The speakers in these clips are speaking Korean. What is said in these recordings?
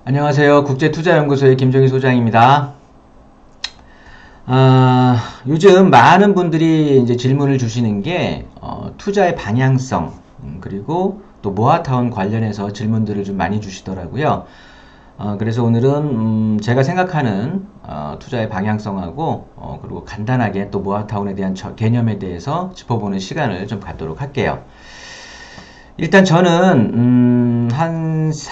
안녕하세요. 국제투자연구소의 김종희 소장입니다. 요즘 많은 분들이 이제 질문을 주시는 게, 투자의 방향성, 그리고 또 모아타운 관련해서 질문들을 좀 많이 주시더라고요. 그래서 오늘은, 제가 생각하는, 투자의 방향성하고, 그리고 간단하게 또 모아타운에 대한 개념에 대해서 짚어보는 시간을 좀 갖도록 할게요. 일단 저는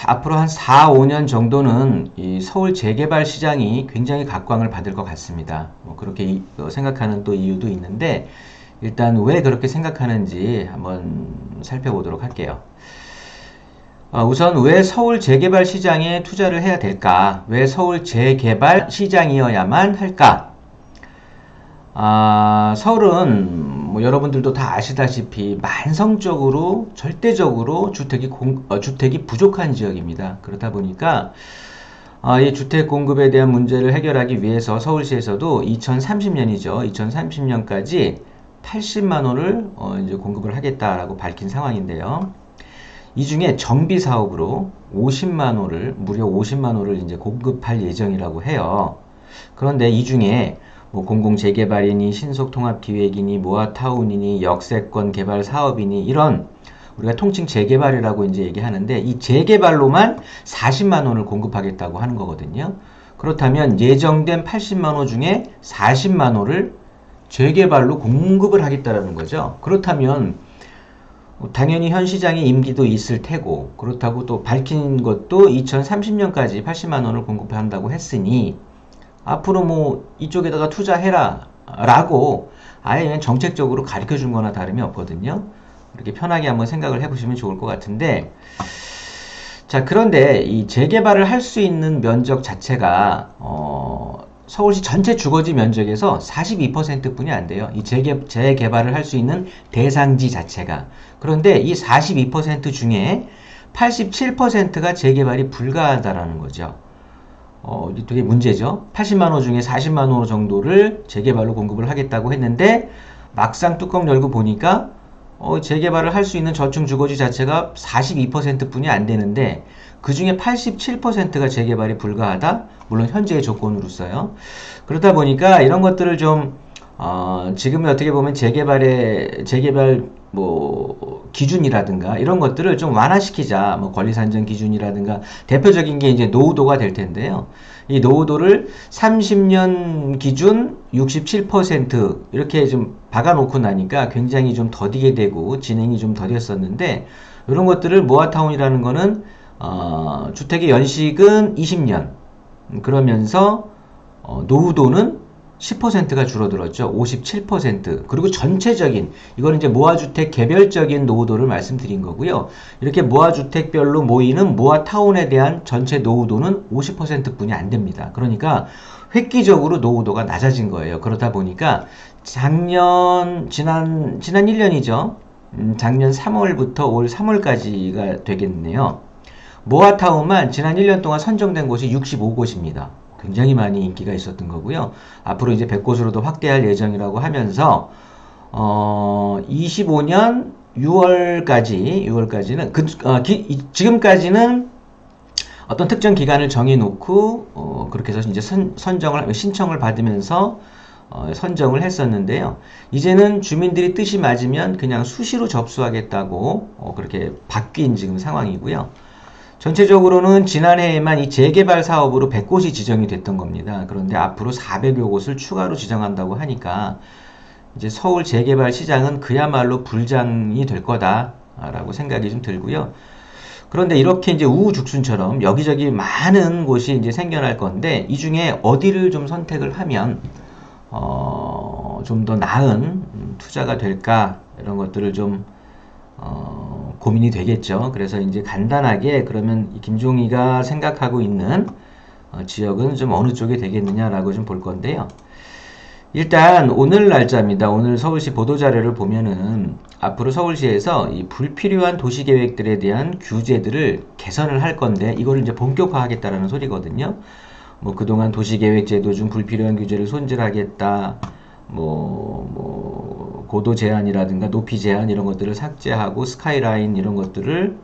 앞으로 한 4, 5년 정도는 이 서울 재개발 시장이 굉장히 각광을 받을 것 같습니다. 그렇게 생각하는 또 이유도 있는데 일단 왜 그렇게 생각하는지 한번 살펴보도록 할게요. 우선 왜 서울 재개발 시장에 투자를 해야 될까? 왜 서울 재개발 시장이어야만 할까? 서울은 뭐 여러분들도 다 아시다시피 만성적으로 절대적으로 주택이 부족한 지역입니다. 그렇다 보니까 이 주택 공급에 대한 문제를 해결하기 위해서 서울시에서도 2030년이죠. 2030년까지 80만 호를 이제 공급을 하겠다라고 밝힌 상황인데요. 이 중에 정비 사업으로 50만 호를 무려 50만 호를 이제 공급할 예정이라고 해요. 그런데 이 중에 뭐 공공재개발이니 신속통합기획이니 모아타운이니 역세권 개발 사업이니 이런 우리가 통칭 재개발이라고 이제 얘기하는데 이 재개발로만 40만 원을 공급하겠다고 하는 거거든요. 그렇다면 예정된 80만 호 중에 40만 호를 재개발로 공급을 하겠다라는 거죠. 그렇다면 당연히 현 시장의 임기도 있을 테고 그렇다고 또 밝힌 것도 2030년까지 80만 원을 공급한다고 했으니 앞으로 뭐 이쪽에다가 투자해라 라고 아예 그냥 정책적으로 가르쳐 준 거나 다름이 없거든요. 이렇게 편하게 한번 생각을 해보시면 좋을 것 같은데 자 그런데 이 재개발을 할 수 있는 면적 자체가 서울시 전체 주거지 면적에서 42%뿐이 안 돼요. 이 재개발을 할 수 있는 대상지 자체가. 그런데 이 42% 중에 87%가 재개발이 불가하다라는 거죠. 되게 문제죠. 80만 호 중에 40만 호 정도를 재개발로 공급을 하겠다고 했는데 막상 뚜껑 열고 보니까 재개발을 할 수 있는 저층 주거지 자체가 42%뿐이 안 되는데 그 중에 87%가 재개발이 불가하다. 물론 현재의 조건으로서요. 그러다 보니까 이런 것들을 좀 지금은 어떻게 보면 재개발 뭐 기준이라든가 이런 것들을 좀 완화시키자. 뭐 권리 산정 기준이라든가 대표적인 게 이제 노후도가 될 텐데요. 이 노후도를 30년 기준 67% 이렇게 좀 박아놓고 나니까 굉장히 좀 더디게 되고 진행이 좀 더뎠었는데 이런 것들을 모아타운이라는 거는 주택의 연식은 20년 그러면서 노후도는 10%가 줄어들었죠. 57%. 그리고 전체적인, 이거는 이제 모아주택 개별적인 노후도를 말씀드린 거고요. 이렇게 모아주택별로 모이는 모아타운에 대한 전체 노후도는 50%뿐이 안 됩니다. 그러니까 획기적으로 노후도가 낮아진 거예요. 그러다 보니까 지난 1년이죠. 작년 3월부터 올 3월까지가 되겠네요. 모아타운만 지난 1년 동안 선정된 곳이 65곳입니다. 굉장히 많이 인기가 있었던 거고요. 앞으로 이제 100곳으로 더 확대할 예정이라고 하면서 25년 6월까지는 지금까지는 어떤 특정 기간을 정해놓고 그렇게 해서 이제 신청을 받으면서 선정을 했었는데요. 이제는 주민들이 뜻이 맞으면 그냥 수시로 접수하겠다고 그렇게 바뀐 지금 상황이고요. 전체적으로는 지난해에만 이 재개발 사업으로 100곳이 지정이 됐던 겁니다. 그런데 앞으로 400여 곳을 추가로 지정한다고 하니까 이제 서울 재개발 시장은 그야말로 불장이 될 거다라고 생각이 좀 들고요. 그런데 이렇게 이제 우후죽순처럼 여기저기 많은 곳이 이제 생겨날 건데 이 중에 어디를 좀 선택을 하면 좀 더 나은 투자가 될까 이런 것들을 좀 고민이 되겠죠. 그래서 이제 간단하게 그러면 김종희가 생각하고 있는 지역은 좀 어느 쪽에 되겠느냐라고 좀 볼 건데요. 일단 오늘 날짜입니다. 오늘 서울시 보도자료를 보면은 앞으로 서울시에서 이 불필요한 도시계획들에 대한 규제들을 개선을 할 건데 이거를 이제 본격화하겠다라는 소리거든요. 뭐 그동안 도시계획제도 중 불필요한 규제를 손질하겠다. 고도 제한이라든가 높이 제한 이런 것들을 삭제하고 스카이라인 이런 것들을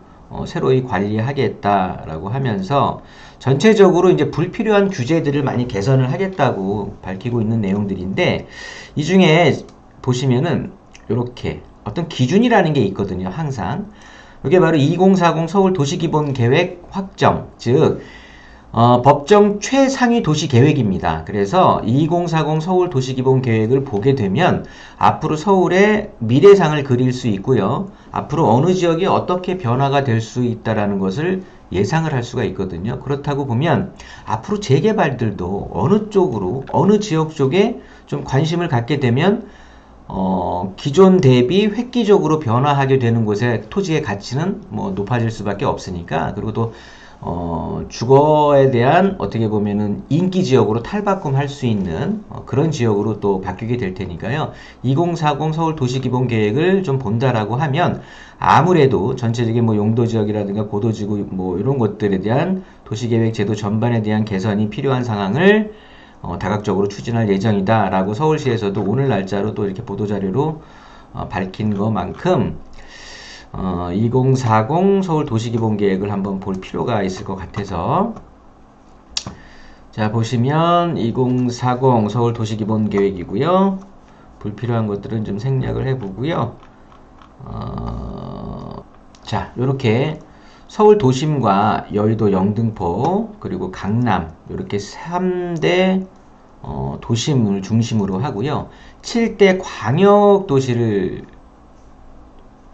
새로이 관리하겠다라고 하면서 전체적으로 이제 불필요한 규제들을 많이 개선을 하겠다고 밝히고 있는 내용들인데, 이 중에 보시면은 이렇게 어떤 기준이라는 게 있거든요. 항상 이게 바로 2040 서울 도시기본계획 확정, 즉 법정 최상위 도시 계획입니다. 그래서 2040 서울 도시기본 계획을 보게 되면 앞으로 서울의 미래상을 그릴 수 있고요. 앞으로 어느 지역이 어떻게 변화가 될 수 있다라는 것을 예상을 할 수가 있거든요. 그렇다고 보면 앞으로 재개발들도 어느 쪽으로, 어느 지역 쪽에 좀 관심을 갖게 되면 기존 대비 획기적으로 변화하게 되는 곳의 토지의 가치는 뭐 높아질 수밖에 없으니까, 그리고 또 주거에 대한 어떻게 보면은 인기 지역으로 탈바꿈할 수 있는 그런 지역으로 또 바뀌게 될 테니까요. 2040 서울 도시기본 계획을 좀 본다라고 하면 아무래도 전체적인 뭐 용도 지역이라든가 고도지구 뭐 이런 것들에 대한 도시계획 제도 전반에 대한 개선이 필요한 상황을 다각적으로 추진할 예정이다라고 서울시에서도 오늘 날짜로 또 이렇게 보도자료로 밝힌 것만큼 2040 서울 도시기본계획을 한번 볼 필요가 있을 것 같아서, 자 보시면 2040 서울 도시기본계획이고요. 불필요한 것들은 좀 생략을 해보고요. 자 이렇게 서울 도심과 여의도 영등포 그리고 강남 이렇게 3대 도심을 중심으로 하고요. 7대 광역 도시를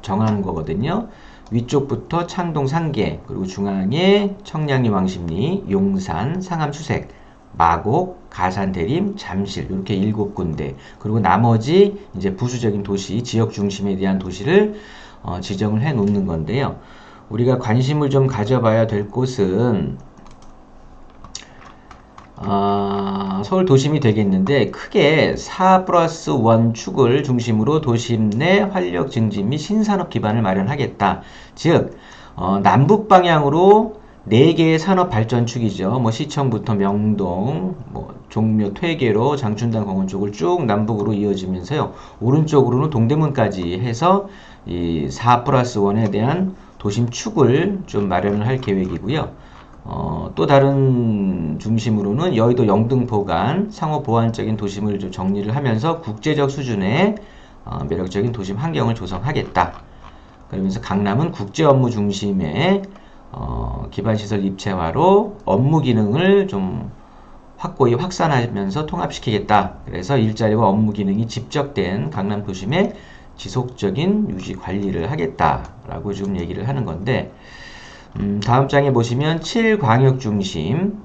정하는 거거든요. 위쪽부터 창동 상계, 그리고 중앙에 청량리 왕십리, 용산, 상암 수색, 마곡, 가산 대림, 잠실 이렇게 7군데, 그리고 나머지 이제 부수적인 도시, 지역 중심에 대한 도시를 지정을 해 놓는 건데요. 우리가 관심을 좀 가져봐야 될 곳은 서울 도심이 되겠는데, 크게 4+1 축을 중심으로 도심 내 활력 증진 및 신산업 기반을 마련하겠다. 즉 남북 방향으로 4개의 산업 발전축이죠. 뭐 시청부터 명동, 뭐 종묘, 퇴계로 장춘당 공원 쪽을 쭉 남북으로 이어지면서요. 오른쪽으로는 동대문까지 해서 이 4+1에 대한 도심 축을 좀 마련을 할 계획이고요. 또 다른 중심으로는 여의도 영등포 간 상호 보완적인 도심을 좀 정리를 하면서 국제적 수준의 매력적인 도심 환경을 조성하겠다. 그러면서 강남은 국제 업무 중심의 기반시설 입체화로 업무 기능을 좀 확고히 확산하면서 통합시키겠다. 그래서 일자리와 업무 기능이 집적된 강남 도심의 지속적인 유지 관리를 하겠다라고 지금 얘기를 하는 건데, 다음 장에 보시면 7광역 중심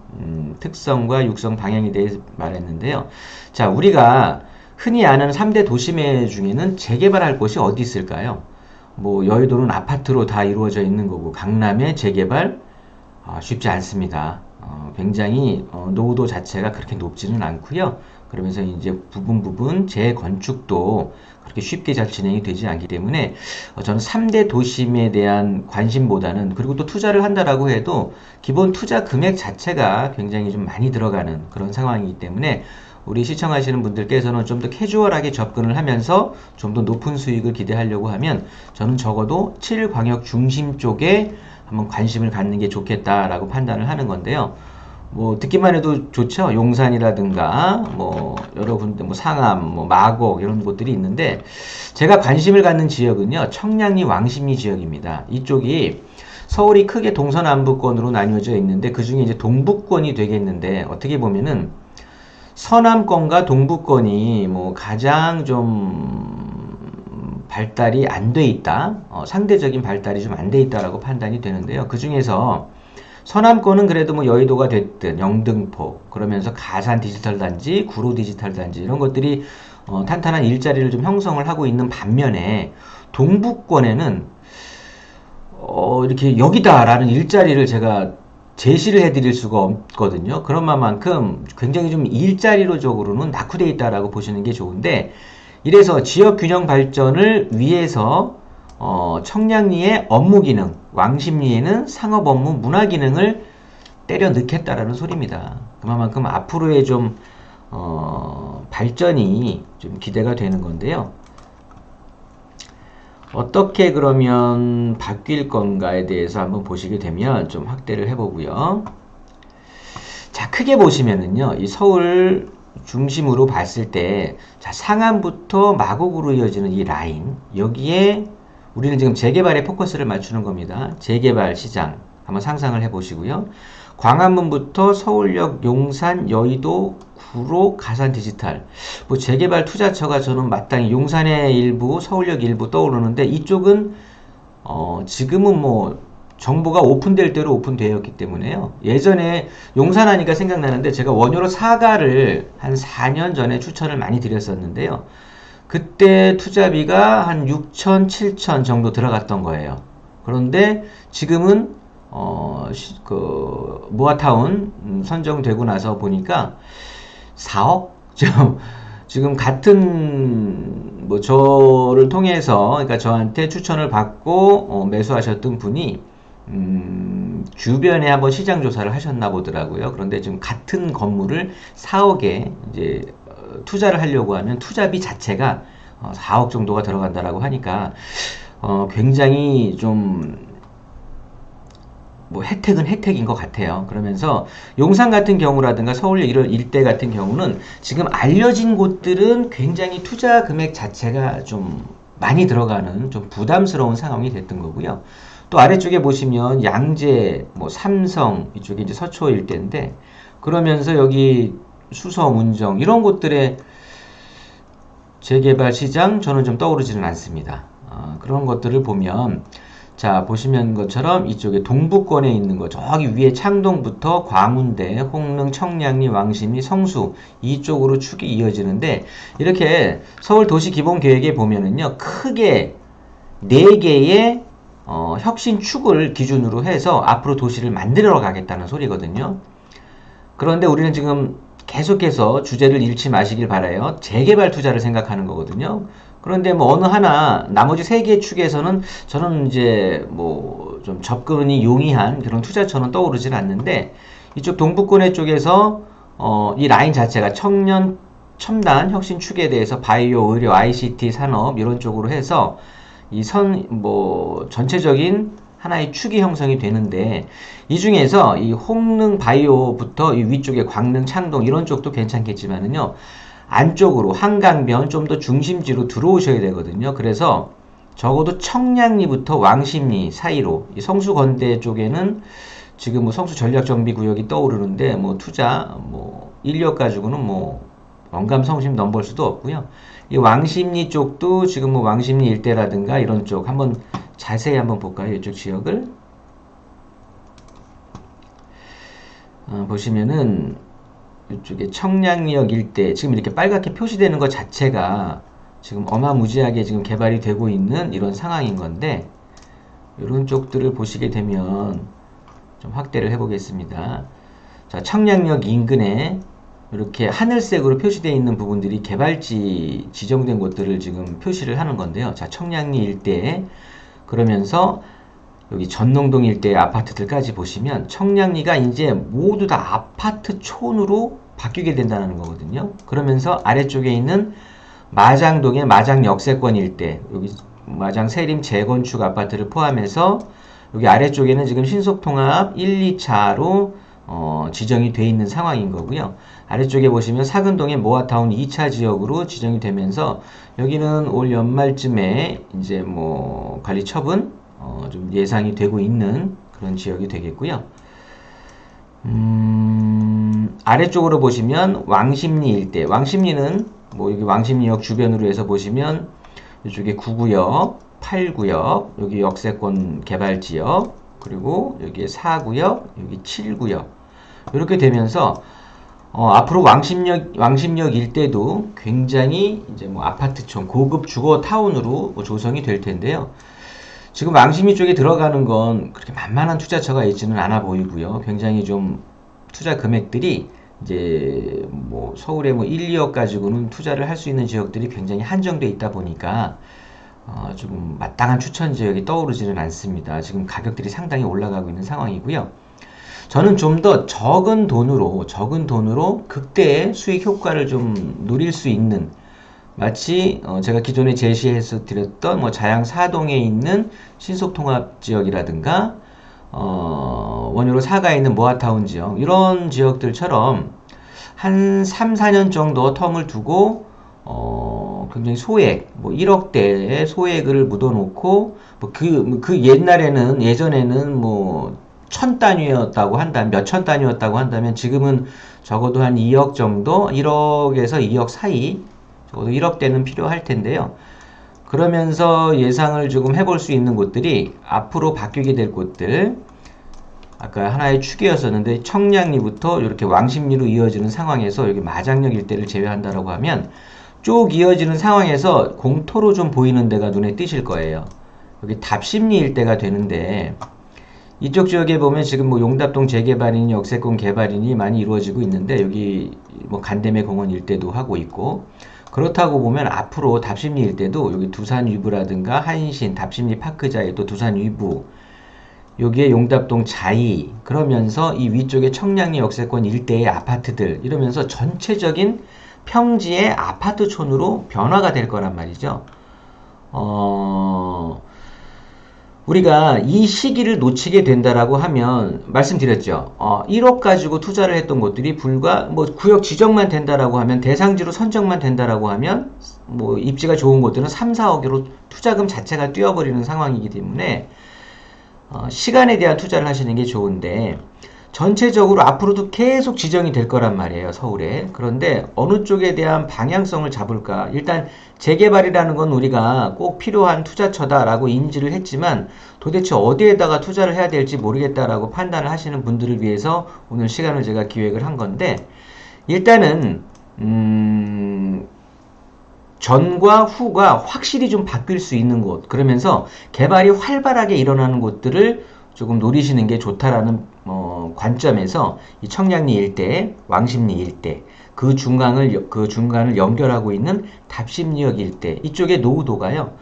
특성과 육성 방향에 대해 말했는데요. 자, 우리가 흔히 아는 3대 도심의 중에는 재개발할 곳이 어디 있을까요? 뭐 여의도는 아파트로 다 이루어져 있는 거고, 강남의 재개발 쉽지 않습니다. 굉장히 노후도 자체가 그렇게 높지는 않고요. 그러면서 이제 부분 재건축도 그렇게 쉽게 잘 진행이 되지 않기 때문에 저는 3대 도심에 대한 관심보다는, 그리고 또 투자를 한다라고 해도 기본 투자 금액 자체가 굉장히 좀 많이 들어가는 그런 상황이기 때문에 우리 시청하시는 분들께서는 좀 더 캐주얼하게 접근을 하면서 좀 더 높은 수익을 기대하려고 하면 저는 적어도 7광역 중심 쪽에 한번 관심을 갖는 게 좋겠다라고 판단을 하는 건데요. 뭐 듣기만 해도 좋죠. 용산이라든가 뭐 여러 군데, 뭐 상암, 뭐 마곡 이런 곳들이 있는데, 제가 관심을 갖는 지역은요, 청량리 왕십리 지역입니다. 이쪽이 서울이 크게 동서남북권으로 나뉘어져 있는데 그 중에 이제 동북권이 되겠는데, 어떻게 보면은 서남권과 동북권이 뭐 가장 좀 발달이 안 돼 있다, 상대적인 발달이 좀 안 돼 있다라고 판단이 되는데요. 그 중에서 서남권은 그래도 뭐 여의도가 됐든 영등포, 그러면서 가산 디지털 단지, 구로 디지털 단지 이런 것들이 탄탄한 일자리를 좀 형성을 하고 있는 반면에, 동북권에는 이렇게 여기다라는 일자리를 제가 제시를 해드릴 수가 없거든요. 그런 만큼 굉장히 좀 일자리로 적으로는 낙후되어 있다라고 보시는 게 좋은데, 이래서 지역 균형 발전을 위해서 청량리의 업무 기능, 왕십리에는 상업 업무, 문화 기능을 때려 넣겠다라는 소리입니다. 그만큼 앞으로의 좀 발전이 좀 기대가 되는 건데요. 어떻게 그러면 바뀔 건가에 대해서 한번 보시게 되면 좀 확대를 해보고요. 자, 크게 보시면은요, 이 서울 중심으로 봤을 때, 자, 상암부터 마곡으로 이어지는 이 라인, 여기에 우리는 지금 재개발에 포커스를 맞추는 겁니다. 재개발 시장 한번 상상을 해보시고요. 광화문부터 서울역, 용산, 여의도, 구로, 가산 디지털. 뭐 재개발 투자처가 저는 마땅히 용산의 일부, 서울역 일부 떠오르는데 이쪽은 지금은 뭐 정보가 오픈될 대로 오픈되었기 때문에요. 예전에 용산하니까 생각나는데 제가 원효로 사가를 한 4년 전에 추천을 많이 드렸었는데요. 그때 투자비가 한 6천, 7천 정도 들어갔던 거예요. 그런데 지금은 모아타운 선정되고 나서 보니까 4억? 지금 같은 뭐 저를 통해서 그러니까 저한테 추천을 받고 매수하셨던 분이 주변에 한번 시장 조사를 하셨나 보더라고요. 그런데 지금 같은 건물을 4억에 이제 투자를 하려고 하면 투자비 자체가 4억 정도가 들어간다라고 하니까 굉장히 좀 뭐 혜택은 혜택인 것 같아요. 그러면서 용산 같은 경우라든가 서울 이런 일대 같은 경우는 지금 알려진 곳들은 굉장히 투자 금액 자체가 좀 많이 들어가는 좀 부담스러운 상황이 됐던 거고요. 또 아래쪽에 보시면 양재, 뭐 삼성 이쪽에 이제 서초 일대인데 그러면서 여기 수성, 운정 이런 곳들의 재개발 시장 저는 좀 떠오르지는 않습니다. 그런 것들을 보면 자 보시면 것처럼 이쪽에 동부권에 있는 거 저기 위에 창동부터 광운대, 홍릉, 청량리, 왕십리, 성수 이쪽으로 축이 이어지는데 이렇게 서울 도시기본계획에 보면은요 크게 4개의 혁신축을 기준으로 해서 앞으로 도시를 만들어 가겠다는 소리거든요. 그런데 우리는 지금 계속해서 주제를 잃지 마시길 바라요. 재개발 투자를 생각하는 거거든요. 그런데 뭐 어느 하나 나머지 3개 축에서는 저는 이제 뭐 좀 접근이 용이한 그런 투자처는 떠오르질 않는데 이쪽 동부권의 쪽에서 이 라인 자체가 청년 첨단 혁신 축에 대해서 바이오, 의료, ICT 산업 이런 쪽으로 해서 이 뭐 전체적인 하나의 축이 형성이 되는데 이 중에서 이 홍릉 바이오부터 이 위쪽에 광릉 창동 이런 쪽도 괜찮겠지만은요 안쪽으로 한강변 좀 더 중심지로 들어오셔야 되거든요. 그래서 적어도 청량리부터 왕십리 사이로 이 성수건대 쪽에는 지금 뭐 성수 전략정비구역이 떠오르는데 뭐 투자 뭐 인력 가지고는 뭐 원감성심 넘볼 수도 없고요. 이 왕십리 쪽도 지금 뭐 왕십리 일대라든가 이런 쪽 한번 자세히 한번 볼까요? 이쪽 지역을 보시면은 이쪽에 청량리역 일대 지금 이렇게 빨갛게 표시되는 것 자체가 지금 어마무지하게 지금 개발이 되고 있는 이런 상황인 건데 이런 쪽들을 보시게 되면 좀 확대를 해 보겠습니다. 자, 청량리역 인근에 이렇게 하늘색으로 표시되어 있는 부분들이 개발지 지정된 곳들을 지금 표시를 하는 건데요. 자, 청량리 일대 그러면서 여기 전농동 일대 아파트들까지 보시면 청량리가 이제 모두 다 아파트촌으로 바뀌게 된다는 거거든요. 그러면서 아래쪽에 있는 마장동의 마장 역세권 일대 여기 마장 세림 재건축 아파트를 포함해서 여기 아래쪽에는 지금 신속통합 1, 2차로 지정이 돼 있는 상황인 거고요. 아래쪽에 보시면 사근동의 모아타운 2차 지역으로 지정이 되면서 여기는 올 연말쯤에 이제 뭐 관리 처분 좀 예상이 되고 있는 그런 지역이 되겠고요. 아래쪽으로 보시면 왕십리 일대 왕십리는 뭐 여기 왕십리역 주변으로 해서 보시면 이쪽에 9구역 8구역 여기 역세권 개발지역 그리고 여기에 4구역 여기 7구역 이렇게 되면서 앞으로 왕십역 일대도 굉장히 이제 뭐 아파트촌 고급 주거 타운으로 뭐 조성이 될 텐데요. 지금 왕십리 쪽에 들어가는 건 그렇게 만만한 투자처가 있지는 않아 보이고요. 굉장히 좀 투자 금액들이 이제 뭐 서울에 뭐 1, 2억 가지고는 투자를 할 수 있는 지역들이 굉장히 한정돼 있다 보니까 조금 마땅한 추천 지역이 떠오르지는 않습니다. 지금 가격들이 상당히 올라가고 있는 상황이고요. 저는 좀 더 적은 돈으로 극대의 수익 효과를 좀 누릴 수 있는 마치 제가 기존에 제시해서 드렸던 뭐 자양 사동에 있는 신속통합지역이라든가 원효로 사가에 있는 모아타운 지역 이런 지역들처럼 한 3, 4년 정도 텀을 두고 굉장히 소액 뭐 1억대의 소액을 묻어놓고 뭐 그 예전에는 뭐 1000단위였다고 한다면 몇천 단위였다고 한다면 지금은 적어도 한 2억 정도 1억에서 2억 사이 적어도 1억대는 필요할 텐데요. 그러면서 예상을 조금 해볼 수 있는 곳들이 앞으로 바뀌게 될 곳들 아까 하나의 축이었었는데 청량리부터 이렇게 왕십리로 이어지는 상황에서 여기 마장역 일대를 제외한다라고 하면 쭉 이어지는 상황에서 공토로 좀 보이는 데가 눈에 띄실 거예요. 여기 답십리 일대가 되는데 이쪽 지역에 보면 지금 뭐 용답동 재개발이니 역세권 개발이니 많이 이루어지고 있는데 여기 뭐 간대매 공원 일대도 하고 있고 그렇다고 보면 앞으로 답십리 일대도 여기 두산 위브라든가 한신, 답십리 파크자이 또 두산 위브 여기에 용답동 자이 그러면서 이 위쪽에 청량리 역세권 일대의 아파트들 이러면서 전체적인 평지의 아파트촌으로 변화가 될 거란 말이죠. 우리가 이 시기를 놓치게 된다라고 하면 말씀드렸죠. 1억 가지고 투자를 했던 곳들이 불과 뭐 구역 지정만 된다라고 하면 대상지로 선정만 된다라고 하면 뭐 입지가 좋은 곳들은 3, 4억으로 투자금 자체가 뛰어버리는 상황이기 때문에 시간에 대한 투자를 하시는 게 좋은데 전체적으로 앞으로도 계속 지정이 될 거란 말이에요, 서울에. 그런데 어느 쪽에 대한 방향성을 잡을까? 일단 재개발이라는 건 우리가 꼭 필요한 투자처다라고 인지를 했지만 도대체 어디에다가 투자를 해야 될지 모르겠다라고 판단을 하시는 분들을 위해서 오늘 시간을 제가 기획을 한 건데 일단은 전과 후가 확실히 좀 바뀔 수 있는 곳 그러면서 개발이 활발하게 일어나는 곳들을 조금 노리시는 게 좋다라는 관점에서 이 청량리 일대, 왕십리 일대 그 중간을 연결하고 있는 답십리역 일대 이쪽의 노후도가요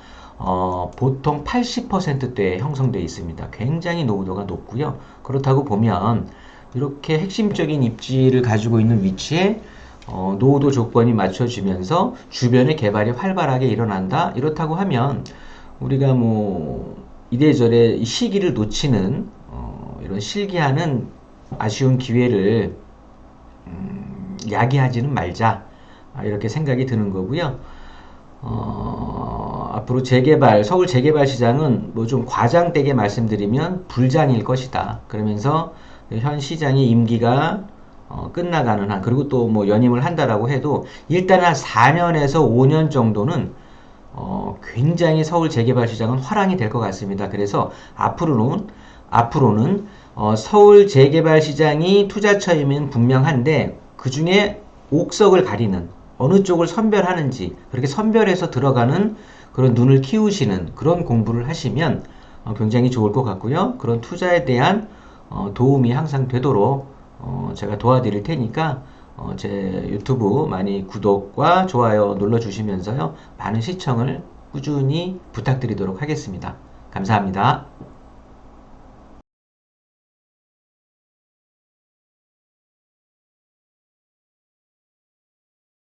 보통 80%대에 형성되어 있습니다. 굉장히 노후도가 높고요. 그렇다고 보면 이렇게 핵심적인 입지를 가지고 있는 위치에 노후도 조건이 맞춰지면서 주변에 개발이 활발하게 일어난다. 이렇다고 하면 우리가 뭐 이래저래 이 시기를 놓치는 이런 실기하는 아쉬운 기회를 야기하지는 말자. 이렇게 생각이 드는 거고요. 앞으로 재개발, 서울 재개발 시장은 뭐 좀 과장되게 말씀드리면 불장일 것이다. 그러면서 현 시장의 임기가 끝나가는 한 그리고 또 뭐 연임을 한다라고 해도 일단 한 4년에서 5년 정도는 굉장히 서울 재개발 시장은 화랑이 될 것 같습니다. 그래서 앞으로는 서울 재개발 시장이 투자처이면 분명한데 그 중에 옥석을 가리는 어느 쪽을 선별하는지 그렇게 선별해서 들어가는 그런 눈을 키우시는 그런 공부를 하시면 굉장히 좋을 것 같고요. 그런 투자에 대한 도움이 항상 되도록 제가 도와드릴 테니까 제 유튜브 많이 구독과 좋아요 눌러주시면서요. 많은 시청을 꾸준히 부탁드리도록 하겠습니다. 감사합니다.